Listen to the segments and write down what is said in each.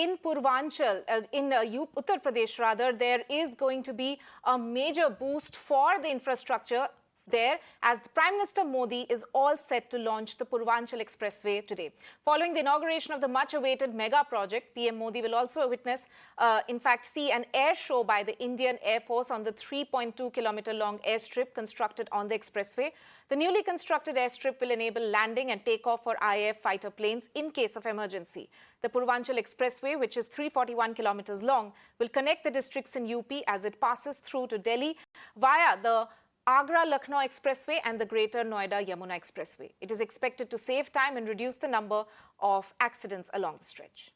in Purvanchal, Uttar Pradesh rather, there is going to be a major boost for the infrastructure there, as Prime Minister Modi is all set to launch the Purvanchal Expressway today. Following the inauguration of the much-awaited mega project, PM Modi will also witness, in fact, see an air show by the Indian Air Force on the 3.2-kilometer-long airstrip constructed on the expressway. The newly constructed airstrip will enable landing and takeoff for IAF fighter planes in case of emergency. The Purvanchal Expressway, which is 341 kilometers long, will connect the districts in UP as it passes through to Delhi via the Agra-Lucknow Expressway and the Greater Noida-Yamuna Expressway. It is expected to save time and reduce the number of accidents along the stretch.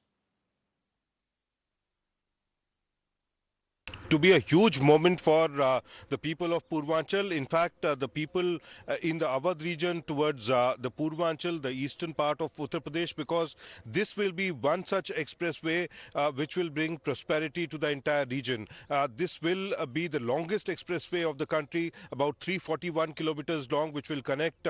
To be a huge moment for the people of Purvanchal. In fact, the people in the Awadh region towards the Purvanchal, the eastern part of Uttar Pradesh, because this will be one such expressway which will bring prosperity to the entire region. This will be the longest expressway of the country, about 341 kilometers long, which will connect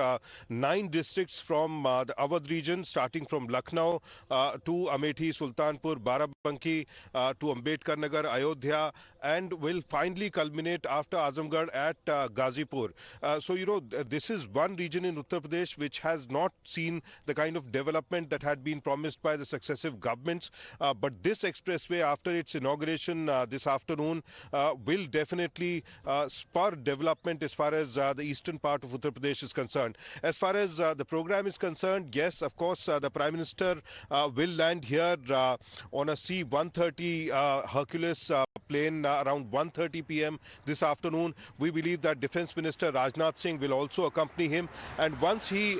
9 districts from the Awadh region, starting from Lucknow to Amethi, Sultanpur, Barabanki, to Ambedkar Nagar, Ayodhya, and will finally culminate after Azamgarh at Ghazipur. This is one region in Uttar Pradesh which has not seen the kind of development that had been promised by the successive governments. But this expressway, after its inauguration this afternoon, will definitely spur development as far as the eastern part of Uttar Pradesh is concerned. As far as the program is concerned, yes, of course, the Prime Minister will land here on a C-130 Hercules plane around 1:30 p.m. this afternoon. We believe that Defence Minister Rajnath Singh will also accompany him, and once he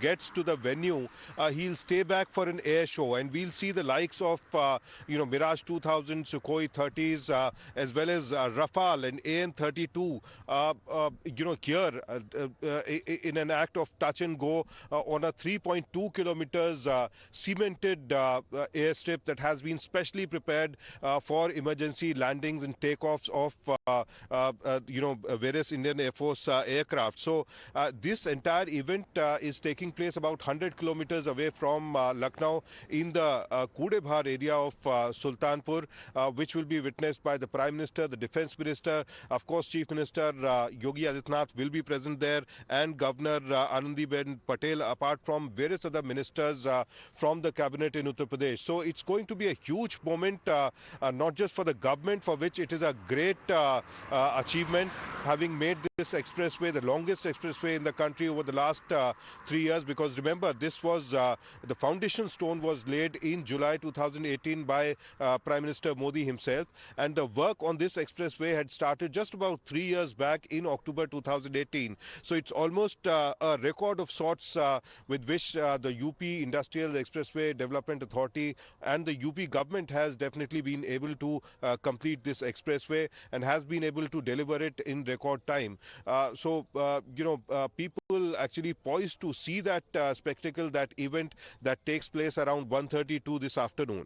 gets to the venue, he'll stay back for an air show, and we'll see the likes of Mirage 2000, Sukhoi 30s, as well as Rafale and AN-32 here in an act of touch and go on a 3.2 kilometers cemented airstrip that has been specially prepared for emergency landings and takeoffs of various Indian Air Force aircraft. So this entire event is taking place about 100 kilometers away from Lucknow in the Kudebhar area of Sultanpur, which will be witnessed by the Prime Minister, the Defence Minister, of course Chief Minister Yogi Adityanath will be present there, and Governor Anandiben Patel, apart from various other ministers from the cabinet in Uttar Pradesh. So it's going to be a huge moment, not just for the government, for which it is a great achievement, having made this expressway the longest expressway in the country over the last 3 years, because remember, this was the foundation stone was laid in July 2018 by Prime Minister Modi himself, and the work on this expressway had started just about 3 years back in October 2018. So it's almost a record of sorts with which the UP Industrial Expressway Development Authority and the UP government has definitely been able to complete this expressway and has been able to deliver it in record time. People actually poised to see that spectacle, that event that takes place around 1:32 this afternoon.